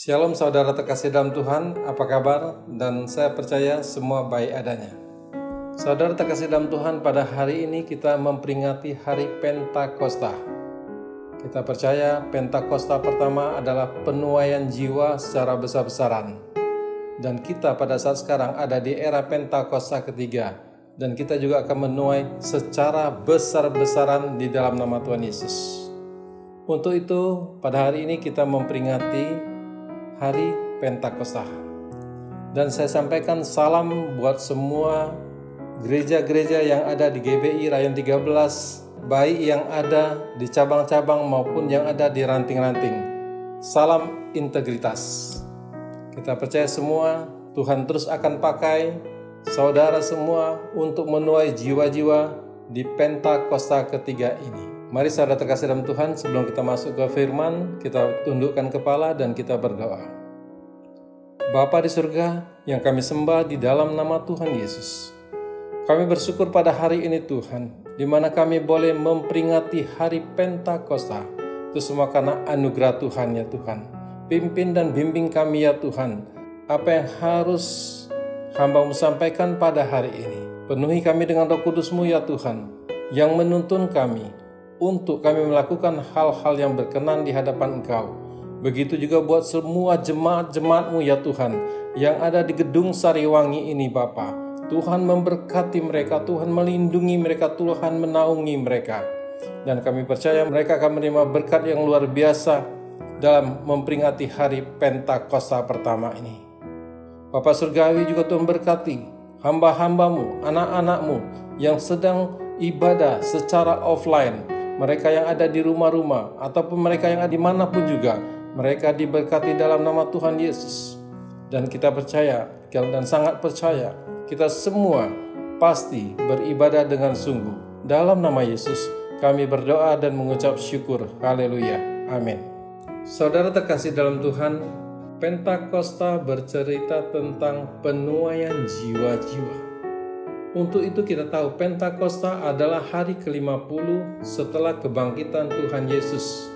Shalom saudara terkasih dalam Tuhan, apa kabar? Dan saya percaya semua baik adanya. Saudara terkasih dalam Tuhan, pada hari ini kita memperingati hari Pentakosta. Kita percaya Pentakosta pertama adalah penuaian jiwa secara besar-besaran. Dan kita pada saat sekarang ada di era Pentakosta ketiga. Dan kita juga akan menuai secara besar-besaran di dalam nama Tuhan Yesus. Untuk itu, pada hari ini kita memperingati hari Pentakosta. Dan saya sampaikan salam buat semua gereja-gereja yang ada di GBI Rayon 13, baik yang ada di cabang-cabang maupun yang ada di ranting-ranting. Salam integritas. Kita percaya semua Tuhan terus akan pakai saudara semua untuk menuai jiwa-jiwa di Pentakosta ketiga ini. Mari saudara terkasih dalam Tuhan, sebelum kita masuk ke firman, kita tundukkan kepala dan kita berdoa. Bapa di surga yang kami sembah di dalam nama Tuhan Yesus, kami bersyukur pada hari ini Tuhan, di mana kami boleh memperingati hari Pentakosta. Itu semua karena anugerah Tuhan ya Tuhan. Pimpin dan bimbing kami ya Tuhan, apa yang harus hamba-Mu sampaikan pada hari ini. Penuhi kami dengan Roh Kudus-Mu ya Tuhan, yang menuntun kami untuk kami melakukan hal-hal yang berkenan di hadapan Engkau. Begitu juga buat semua jemaat-jemaat-Mu ya Tuhan, yang ada di gedung Sariwangi ini Bapa. Tuhan memberkati mereka, Tuhan melindungi mereka, Tuhan menaungi mereka. Dan kami percaya mereka akan menerima berkat yang luar biasa dalam memperingati hari Pentakosta pertama ini. Bapa Surgawi juga Tuhan berkati hamba-hamba-Mu, anak-anak-Mu yang sedang ibadah secara offline. Mereka yang ada di rumah-rumah ataupun mereka yang ada dimanapun juga, mereka diberkati dalam nama Tuhan Yesus. Dan kita percaya dan sangat percaya kita semua pasti beribadah dengan sungguh. Dalam nama Yesus kami berdoa dan mengucap syukur. Haleluya. Amin. Saudara terkasih dalam Tuhan, Pentakosta bercerita tentang penuaian jiwa-jiwa. Untuk itu kita tahu Pentakosta adalah hari ke-50 setelah kebangkitan Tuhan Yesus.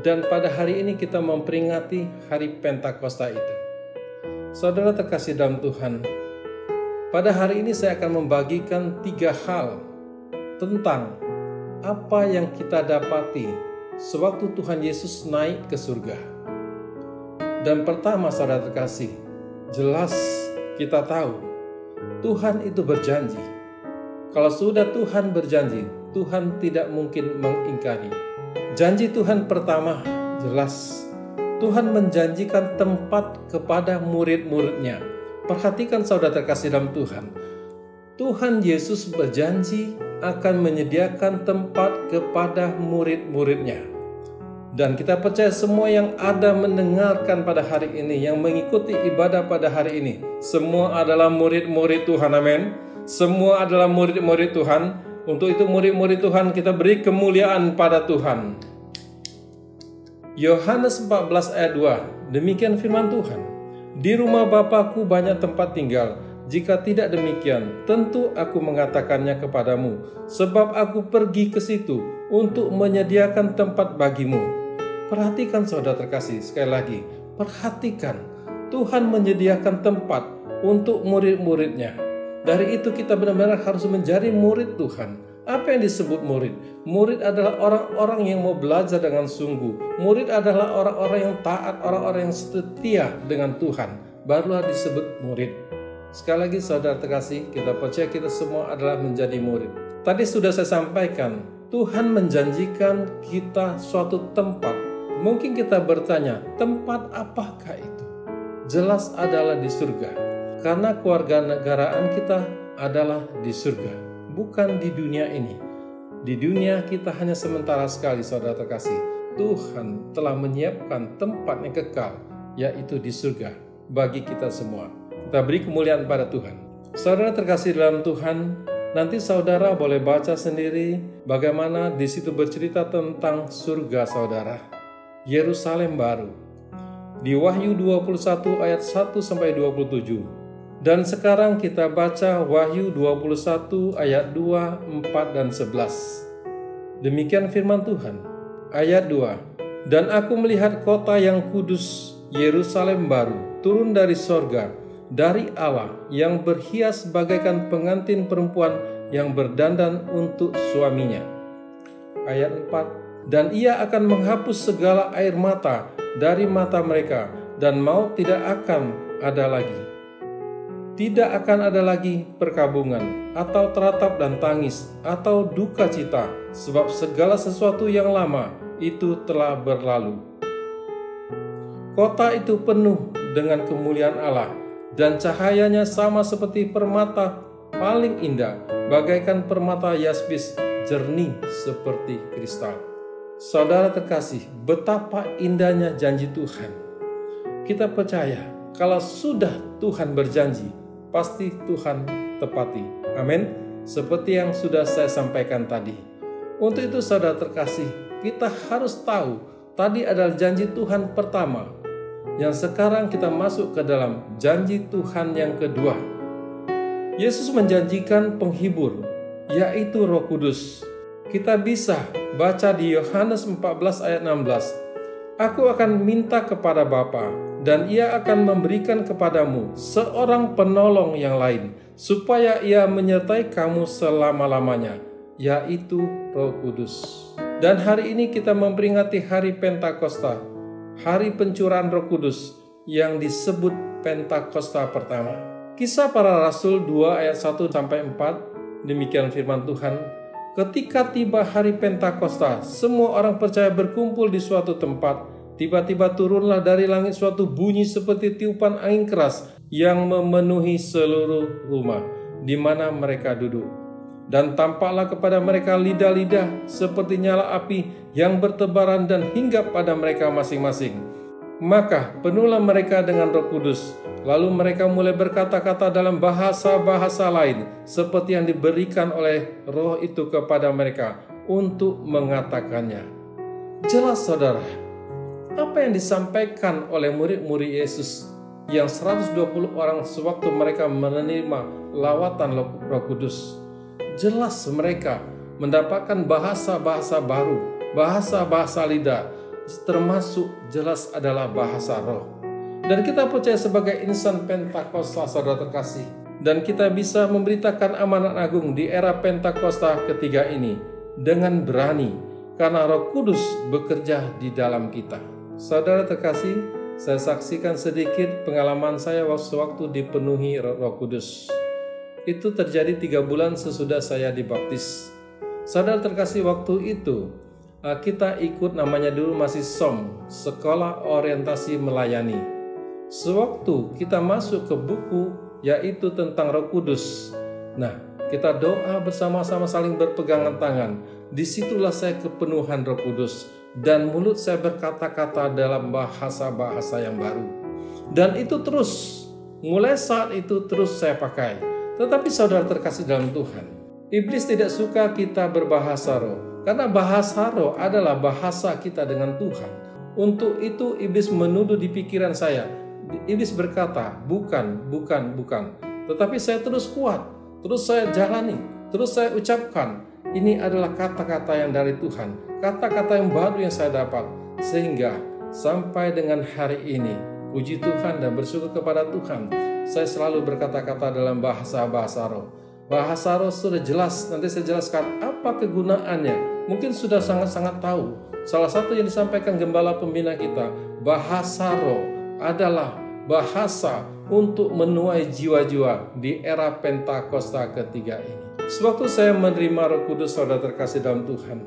Dan pada hari ini kita memperingati hari Pentakosta itu. Saudara terkasih dalam Tuhan, pada hari ini saya akan membagikan 3 hal tentang apa yang kita dapati sewaktu Tuhan Yesus naik ke surga. Dan pertama saudara terkasih, jelas kita tahu Tuhan itu berjanji. Kalau sudah Tuhan berjanji, Tuhan tidak mungkin mengingkari. Janji Tuhan pertama jelas. Tuhan menjanjikan tempat kepada murid-muridnya. Perhatikan saudara terkasih dalam Tuhan. Tuhan Yesus berjanji akan menyediakan tempat kepada murid-muridnya. Dan kita percaya semua yang ada mendengarkan pada hari ini, yang mengikuti ibadah pada hari ini, semua adalah murid-murid Tuhan, amin. Semua adalah murid-murid Tuhan. Untuk itu murid-murid Tuhan kita beri kemuliaan pada Tuhan. Yohanes 14 ayat 2, demikian firman Tuhan. Di rumah Bapa-Ku banyak tempat tinggal. Jika tidak demikian, tentu aku mengatakannya kepadamu, sebab aku pergi ke situ untuk menyediakan tempat bagimu. Perhatikan saudara terkasih, sekali lagi, perhatikan. Tuhan menyediakan tempat untuk murid-muridnya. Dari itu kita benar-benar harus menjadi murid Tuhan. Apa yang disebut murid? Murid adalah orang-orang yang mau belajar dengan sungguh. Murid adalah orang-orang yang taat, orang-orang yang setia dengan Tuhan. Barulah disebut murid. Sekali lagi saudara terkasih, kita percaya kita semua adalah menjadi murid. Tadi sudah saya sampaikan, Tuhan menjanjikan kita suatu tempat. Mungkin kita bertanya, tempat apakah itu? Jelas adalah di surga. Karena kewarganegaraan kita adalah di surga, bukan di dunia ini. Di dunia kita hanya sementara sekali saudara terkasih. Tuhan telah menyiapkan tempat yang kekal, yaitu di surga bagi kita semua. Kita beri kemuliaan pada Tuhan. Saudara terkasih dalam Tuhan, nanti saudara boleh baca sendiri bagaimana di situ bercerita tentang surga saudara. Yerusalem baru. Di Wahyu 21 ayat 1-27. Dan sekarang kita baca Wahyu 21 ayat 2, 4, dan 11. Demikian firman Tuhan. Ayat 2. Dan aku melihat kota yang kudus, Yerusalem baru, turun dari sorga, dari Allah yang berhias bagaikan pengantin perempuan yang berdandan untuk suaminya. Ayat 4, dan ia akan menghapus segala air mata dari mata mereka, dan maut tidak akan ada lagi. Tidak akan ada lagi perkabungan, atau teratap dan tangis, atau duka cita, sebab segala sesuatu yang lama itu telah berlalu. Kota itu penuh dengan kemuliaan Allah, dan cahayanya sama seperti permata paling indah, bagaikan permata yaspis, jernih seperti kristal. Saudara terkasih, betapa indahnya janji Tuhan. Kita percaya kalau sudah Tuhan berjanji, pasti Tuhan tepati. Amin. Seperti yang sudah saya sampaikan tadi. Untuk itu saudara terkasih, kita harus tahu tadi adalah janji Tuhan pertama, yang sekarang kita masuk ke dalam janji Tuhan yang kedua. Yesus menjanjikan penghibur, yaitu Roh Kudus. Kita bisa baca di Yohanes 14 ayat 16. Aku akan minta kepada Bapa, dan ia akan memberikan kepadamu seorang penolong yang lain, supaya ia menyertai kamu selama-lamanya, yaitu Roh Kudus. Dan hari ini kita memperingati hari Pentakosta, hari pencurahan Roh Kudus yang disebut Pentakosta pertama. Kisah Para Rasul 2 ayat 1-4, demikian firman Tuhan. Ketika tiba hari Pentakosta, semua orang percaya berkumpul di suatu tempat. Tiba-tiba turunlah dari langit suatu bunyi seperti tiupan angin keras yang memenuhi seluruh rumah di mana mereka duduk. Dan tampaklah kepada mereka lidah-lidah seperti nyala api yang bertebaran dan hinggap pada mereka masing-masing. Maka penuhlah mereka dengan Roh Kudus. Lalu mereka mulai berkata-kata dalam bahasa-bahasa lain, seperti yang diberikan oleh Roh itu kepada mereka untuk mengatakannya. Jelas saudara, apa yang disampaikan oleh murid-murid Yesus yang 120 orang sewaktu mereka menerima lawatan Roh Kudus. Jelas mereka mendapatkan bahasa-bahasa baru, bahasa-bahasa lidah, termasuk jelas adalah bahasa roh. Dan kita percaya sebagai insan Pentakosta, saudara terkasih, dan kita bisa memberitakan amanat agung di era Pentakosta ketiga ini dengan berani, karena Roh Kudus bekerja di dalam kita. Saudara terkasih, saya saksikan sedikit pengalaman saya waktu dipenuhi Roh Kudus. Itu terjadi 3 bulan sesudah saya dibaptis. Saudara terkasih, waktu itu kita ikut, namanya dulu masih SOM, Sekolah Orientasi Melayani. Sewaktu kita masuk ke buku yaitu tentang Roh Kudus. Nah, kita doa bersama-sama saling berpegangan tangan. Disitulah saya kepenuhan Roh Kudus. Dan mulut saya berkata-kata dalam bahasa-bahasa yang baru. Dan itu terus, mulai saat itu terus saya pakai. Tetapi saudara terkasih dalam Tuhan, iblis tidak suka kita berbahasa roh. Karena bahasa roh adalah bahasa kita dengan Tuhan. Untuk itu iblis menuduh di pikiran saya. Iblis berkata, bukan. Tetapi saya terus kuat, terus saya jalani, terus saya ucapkan. Ini adalah kata-kata yang dari Tuhan, kata-kata yang baru yang saya dapat. Sehingga sampai dengan hari ini, puji Tuhan dan bersyukur kepada Tuhan, saya selalu berkata-kata dalam bahasa-bahasa roh. Bahasa roh sudah jelas, nanti saya jelaskan apa kegunaannya. Mungkin sudah sangat-sangat tahu. Salah satu yang disampaikan gembala pembina kita, bahasa roh adalah bahasa untuk menuai jiwa-jiwa di era Pentakosta ketiga ini. Sewaktu saya menerima Roh Kudus, saudara terkasih dalam Tuhan,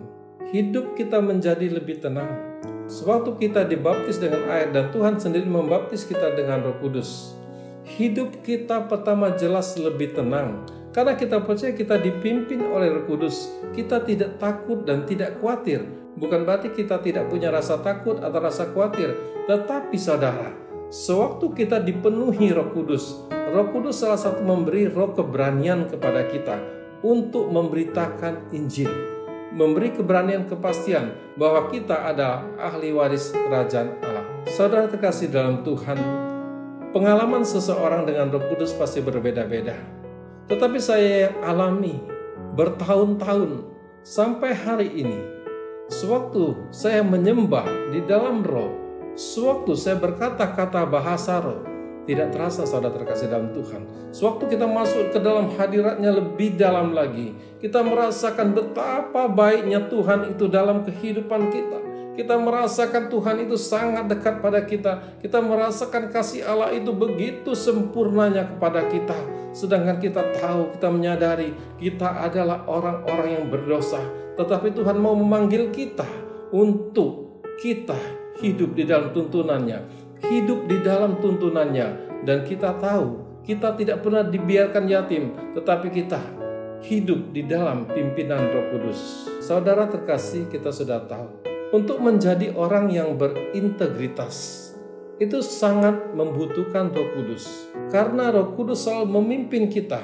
hidup kita menjadi lebih tenang. Sewaktu kita dibaptis dengan air dan Tuhan sendiri membaptis kita dengan Roh Kudus, hidup kita pertama jelas lebih tenang. Karena kita percaya kita dipimpin oleh Roh Kudus, kita tidak takut dan tidak khawatir. Bukan berarti kita tidak punya rasa takut atau rasa khawatir, tetapi saudara, sewaktu kita dipenuhi Roh Kudus salah satu memberi roh keberanian kepada kita untuk memberitakan Injil, memberi keberanian kepastian bahwa kita adalah ahli waris kerajaan Allah. Saudara terkasih dalam Tuhan, pengalaman seseorang dengan Roh Kudus pasti berbeda-beda. Tetapi saya yang alami bertahun-tahun sampai hari ini, sewaktu saya menyembah di dalam roh, Sewaktu saya berkata-kata bahasa roh, tidak terasa saudara terkasih dalam Tuhan. Sewaktu kita masuk ke dalam hadiratnya lebih dalam lagi, kita merasakan betapa baiknya Tuhan itu dalam kehidupan kita. Kita merasakan Tuhan itu sangat dekat pada kita. Kita merasakan kasih Allah itu begitu sempurnanya kepada kita. Sedangkan kita tahu, kita menyadari kita adalah orang-orang yang berdosa. Tetapi Tuhan mau memanggil kita untuk kita hidup di dalam tuntunannya. Hidup di dalam tuntunannya. Dan kita tahu kita tidak pernah dibiarkan yatim, tetapi kita hidup di dalam pimpinan Roh Kudus. Saudara terkasih, kita sudah tahu, untuk menjadi orang yang berintegritas itu sangat membutuhkan Roh Kudus. Karena Roh Kudus selalu memimpin kita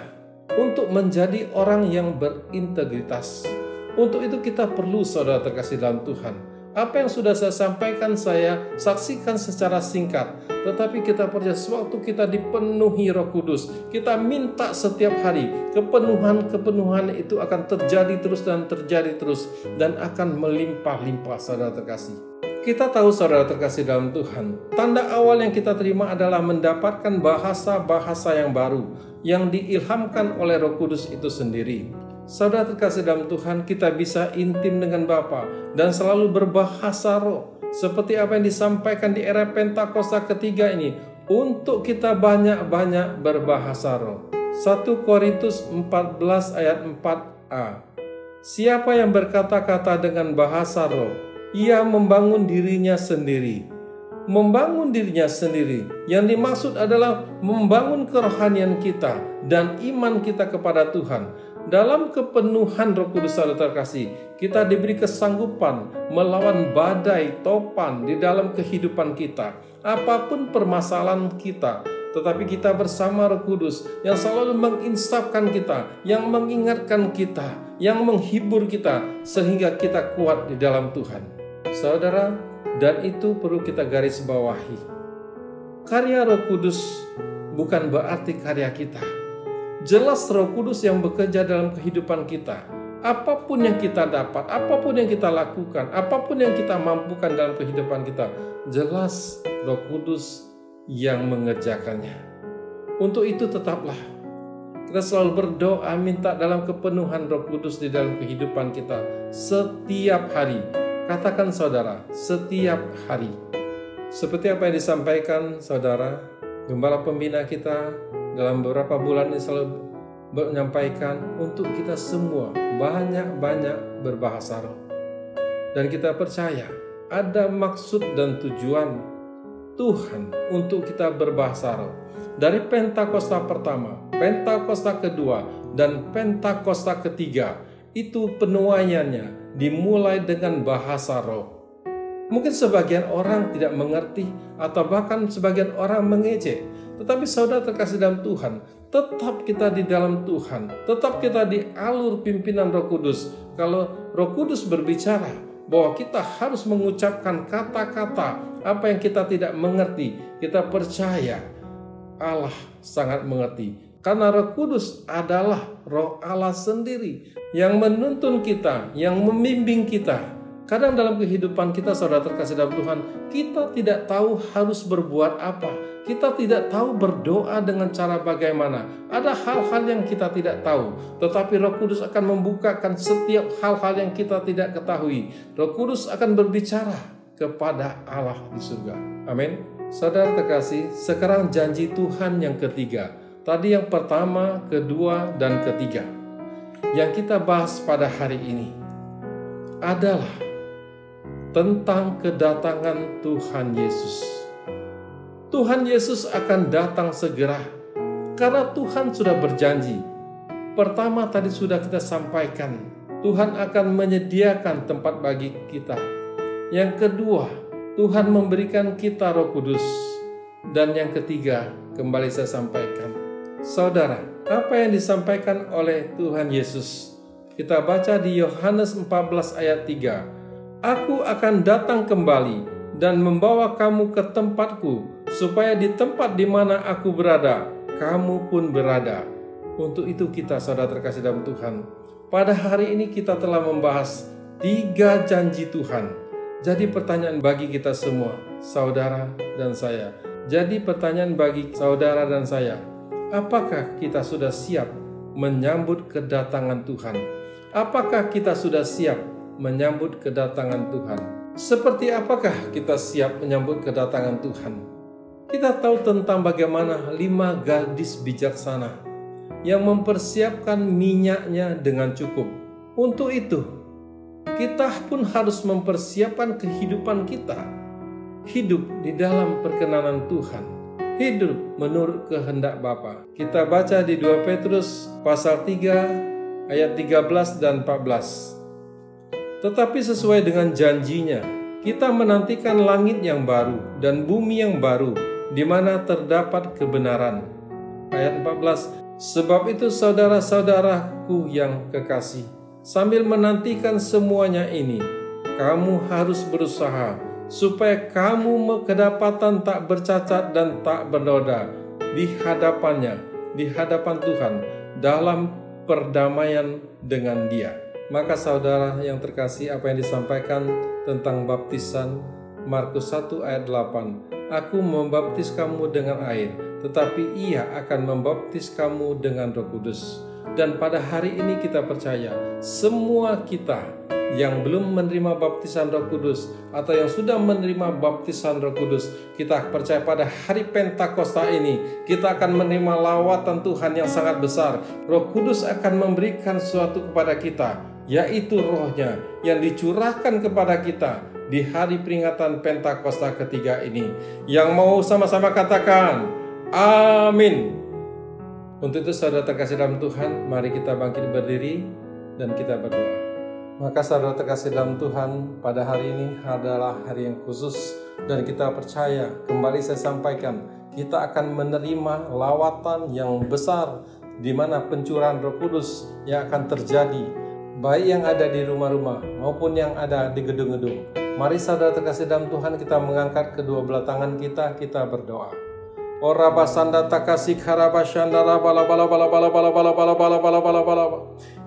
untuk menjadi orang yang berintegritas. Untuk itu kita perlu, saudara terkasih dalam Tuhan, apa yang sudah saya sampaikan saya saksikan secara singkat. Tetapi kita percaya sewaktu kita dipenuhi Roh Kudus, kita minta setiap hari, kepenuhan itu akan terjadi terus dan akan melimpah-limpah, saudara terkasih. Kita tahu, saudara terkasih dalam Tuhan, tanda awal yang kita terima adalah mendapatkan bahasa-bahasa yang baru yang diilhamkan oleh Roh Kudus itu sendiri. Saudara terkasih dalam Tuhan, kita bisa intim dengan Bapa dan selalu berbahasa roh. Seperti apa yang disampaikan di era Pentakosta ketiga ini, untuk kita banyak-banyak berbahasa roh. 1 Korintus 14 ayat 4a. Siapa yang berkata-kata dengan bahasa roh, ia membangun dirinya sendiri. Membangun dirinya sendiri, yang dimaksud adalah membangun kerohanian kita dan iman kita kepada Tuhan. Dalam kepenuhan Roh Kudus, saudara terkasih, kita diberi kesanggupan melawan badai topan di dalam kehidupan kita. Apapun permasalahan kita, tetapi kita bersama Roh Kudus yang selalu menginsafkan kita, yang mengingatkan kita, yang menghibur kita, sehingga kita kuat di dalam Tuhan. Saudara, dan itu perlu kita garis bawahi. Karya Roh Kudus bukan berarti karya kita. Jelas Roh Kudus yang bekerja dalam kehidupan kita. Apapun yang kita dapat, apapun yang kita lakukan, apapun yang kita mampukan dalam kehidupan kita, jelas Roh Kudus yang mengerjakannya. Untuk itu tetaplah kita selalu berdoa minta dalam kepenuhan Roh Kudus di dalam kehidupan kita setiap hari. Katakan saudara, setiap hari. Seperti apa yang disampaikan saudara, Gembala Pembina kita dalam beberapa bulan ini selalu menyampaikan untuk kita semua banyak-banyak berbahasa roh. Dan kita percaya ada maksud dan tujuan Tuhan untuk kita berbahasa roh. Dari Pentakosta pertama, Pentakosta kedua, dan Pentakosta ketiga, itu penuaiannya dimulai dengan bahasa roh. Mungkin sebagian orang tidak mengerti atau bahkan sebagian orang mengejek. Tetapi saudara terkasih dalam Tuhan, tetap kita di dalam Tuhan, tetap kita di alur pimpinan Roh Kudus. Kalau Roh Kudus berbicara bahwa kita harus mengucapkan kata-kata apa yang kita tidak mengerti, kita percaya Allah sangat mengerti. Karena Roh Kudus adalah Roh Allah sendiri yang menuntun kita, yang membimbing kita. Kadang dalam kehidupan kita, saudara terkasih dalam Tuhan, kita tidak tahu harus berbuat apa. Kita tidak tahu berdoa dengan cara bagaimana. Ada hal-hal yang kita tidak tahu. Tetapi Roh Kudus akan membukakan setiap hal-hal yang kita tidak ketahui. Roh Kudus akan berbicara kepada Allah di surga. Amin. Saudara terkasih, sekarang janji Tuhan yang ketiga. Tadi yang pertama, kedua, dan ketiga. Yang kita bahas pada hari ini adalah tentang kedatangan Tuhan Yesus. Tuhan Yesus akan datang segera karena Tuhan sudah berjanji. Pertama tadi sudah kita sampaikan, Tuhan akan menyediakan tempat bagi kita. Yang kedua, Tuhan memberikan kita Roh Kudus. Dan yang ketiga, kembali saya sampaikan, saudara, apa yang disampaikan oleh Tuhan Yesus? Kita baca di Yohanes 14 ayat 3. Aku akan datang kembali dan membawa kamu ke tempatku, supaya di tempat di mana aku berada, kamu pun berada. Untuk itu kita, saudara terkasih dalam Tuhan, pada hari ini kita telah membahas 3 janji Tuhan. Jadi pertanyaan bagi kita semua, saudara dan saya. Jadi pertanyaan bagi saudara dan saya, apakah kita sudah siap menyambut kedatangan Tuhan? Apakah kita sudah siap menyambut kedatangan Tuhan? Seperti apakah kita siap menyambut kedatangan Tuhan? Kita tahu tentang bagaimana 5 gadis bijaksana yang mempersiapkan minyaknya dengan cukup. Untuk itu, kita pun harus mempersiapkan kehidupan kita. Hidup di dalam perkenanan Tuhan. Hidup menurut kehendak Bapa. Kita baca di 2 Petrus pasal 3 ayat 13 dan 14. Tetapi sesuai dengan janjinya, kita menantikan langit yang baru dan bumi yang baru, di mana terdapat kebenaran. Ayat 14. Sebab itu saudara-saudaraku yang kekasih, sambil menantikan semuanya ini, kamu harus berusaha supaya kamu kedapatan tak bercacat dan tak bernoda di hadapannya, di hadapan Tuhan, dalam perdamaian dengan Dia. Maka saudara yang terkasih, apa yang disampaikan tentang baptisan Markus 1 ayat 8, aku membaptis kamu dengan air, tetapi Ia akan membaptis kamu dengan Roh Kudus. Dan pada hari ini kita percaya, semua kita yang belum menerima baptisan Roh Kudus atau yang sudah menerima baptisan Roh Kudus, kita percaya pada hari Pentakosta ini kita akan menerima lawatan Tuhan yang sangat besar. Roh Kudus akan memberikan sesuatu kepada kita, yaitu Roh-Nya yang dicurahkan kepada kita di hari peringatan Pentakosta ketiga ini. Yang mau sama-sama katakan amin. Untuk itu saudara terkasih dalam Tuhan, mari kita bangkit berdiri dan kita berdoa. Maka saudara terkasih dalam Tuhan, pada hari ini adalah hari yang khusus dan kita percaya, kembali saya sampaikan, kita akan menerima lawatan yang besar di mana pencurahan Roh Kudus yang akan terjadi, baik yang ada di rumah-rumah maupun yang ada di gedung-gedung. Mari saudara terkasih dalam Tuhan, kita mengangkat kedua belah tangan kita berdoa. Ora basanda takasih karabashanda bala bala bala bala bala bala bala bala bala bala bala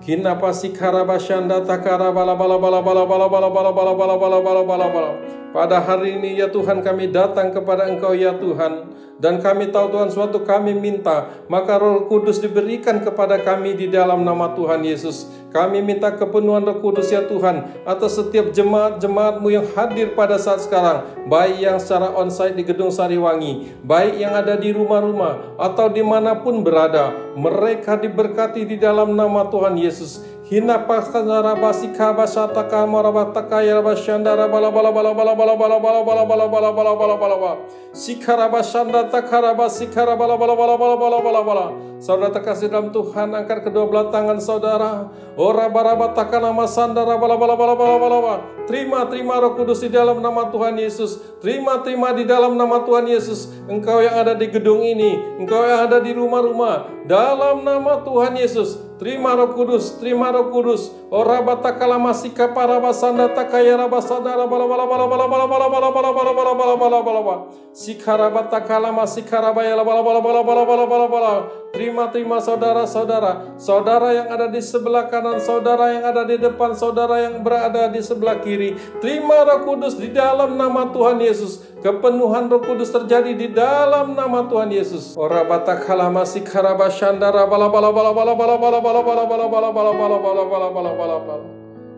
kina pasi karabashanda takara bala bala bala bala bala bala bala bala bala bala bala bala bala. Pada hari ini ya Tuhan, kami datang kepada Engkau ya Tuhan, dan kami tahu Tuhan suatu kami minta, maka Roh Kudus diberikan kepada kami di dalam nama Tuhan Yesus. Kami minta kepenuhan Roh Kudus ya Tuhan atas setiap jemaat-jemaat-Mu yang hadir pada saat sekarang, baik yang secara onsite di Gedung Sariwangi, baik yang ada di rumah-rumah atau dimanapun berada, mereka diberkati di dalam nama Tuhan Yesus. Hina pasandara basika basata kamarabataka ya bashandara bala bala bala bala bala bala bala bala bala bala bala bala bala bala sikara basanda takara basikara bala bala bala bala bala bala bala. Saudara terkasih dalam Tuhan, angkat kedua belah tangan saudara. Ora barabataka nama sandara bala bala bala bala bala bala. Terima Roh Kudus di dalam nama Tuhan Yesus. Terima di dalam nama Tuhan Yesus. Engkau yang ada di gedung ini, engkau yang ada di rumah-rumah, dalam nama Tuhan Yesus. Terima Roh Kudus, terima Roh Kudus. Ora batakala masika para basanda takaya rabasada bala bala bala bala bala bala bala bala bala bala bala bala bala bala. Sikara batakala masikara bayala bala bala bala bala bala bala bala. Terima saudara-saudara, saudara yang ada di sebelah kanan, saudara yang ada di depan, saudara yang berada di sebelah kiri. Terima Roh Kudus di dalam nama Tuhan Yesus. Kepenuhan Roh Kudus terjadi di dalam nama Tuhan Yesus. Ora batakala masikara bashandara bala bala bala bala bala bala bala bala bala bala bala bala bala bala bala bala bala.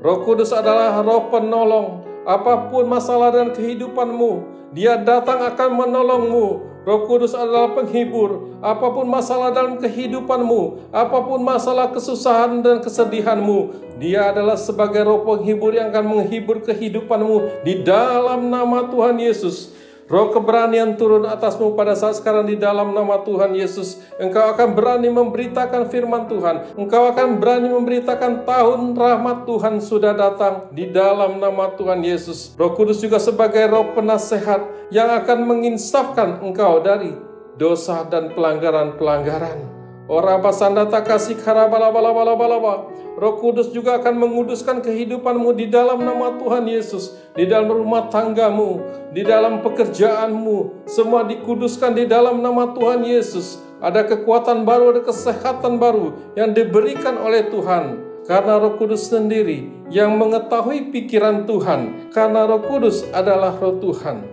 Roh Kudus adalah Roh penolong. Apapun masalah dan kehidupanmu, Dia datang akan menolongmu. Roh Kudus adalah penghibur. Apapun masalah dalam kehidupanmu, apapun masalah kesusahan dan kesedihanmu, Dia adalah sebagai Roh penghibur yang akan menghibur kehidupanmu di dalam nama Tuhan Yesus. Roh keberanian turun atasmu pada saat sekarang di dalam nama Tuhan Yesus. Engkau akan berani memberitakan firman Tuhan. Engkau akan berani memberitakan tahun rahmat Tuhan sudah datang di dalam nama Tuhan Yesus. Roh Kudus juga sebagai Roh penasehat yang akan menginsafkan engkau dari dosa dan pelanggaran-pelanggaran. Ora basanda takasih karabala bala bala bala bala. Roh Kudus juga akan menguduskan kehidupanmu di dalam nama Tuhan Yesus. Di dalam rumah tanggamu, di dalam pekerjaanmu, semua dikuduskan di dalam nama Tuhan Yesus. Ada kekuatan baru, ada kesehatan baru yang diberikan oleh Tuhan. Karena Roh Kudus sendiri yang mengetahui pikiran Tuhan, karena Roh Kudus adalah Roh Tuhan.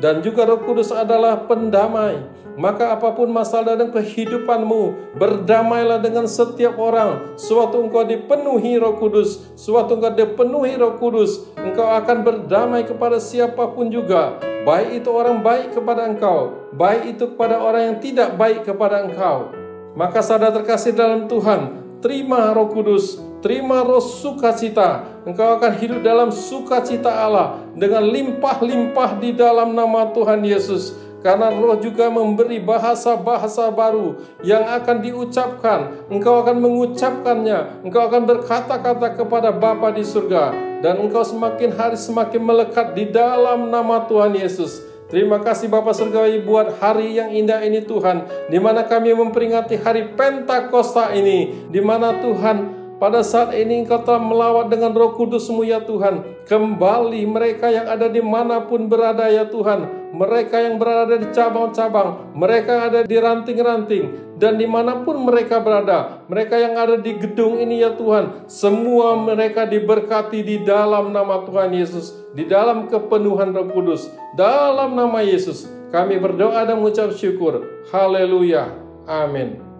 Dan juga Roh Kudus adalah pendamai. Maka apapun masalah dalam kehidupanmu, berdamailah dengan setiap orang. Sewaktu engkau dipenuhi Roh Kudus, sewaktu engkau dipenuhi Roh Kudus, engkau akan berdamai kepada siapapun juga. Baik itu orang baik kepada engkau, baik itu kepada orang yang tidak baik kepada engkau. Maka saudara terkasih dalam Tuhan, terima Roh Kudus, terima roh sukacita. Engkau akan hidup dalam sukacita Allah dengan limpah-limpah di dalam nama Tuhan Yesus. Karena Roh juga memberi bahasa-bahasa baru yang akan diucapkan. Engkau akan mengucapkannya. Engkau akan berkata-kata kepada Bapa di surga. Dan engkau semakin hari semakin melekat di dalam nama Tuhan Yesus. Terima kasih Bapa Surgawi buat hari yang indah ini Tuhan. Di mana kami memperingati hari Pentakosta ini. Di mana Tuhan, pada saat ini Engkau telah melawat dengan Roh Kudus-Mu ya Tuhan. Kembali mereka yang ada dimanapun berada ya Tuhan. Mereka yang berada di cabang-cabang, mereka yang ada di ranting-ranting, dan dimanapun mereka berada, mereka yang ada di gedung ini ya Tuhan, semua mereka diberkati di dalam nama Tuhan Yesus, di dalam kepenuhan Roh Kudus. Dalam nama Yesus, kami berdoa dan mengucap syukur. Haleluya. Amin.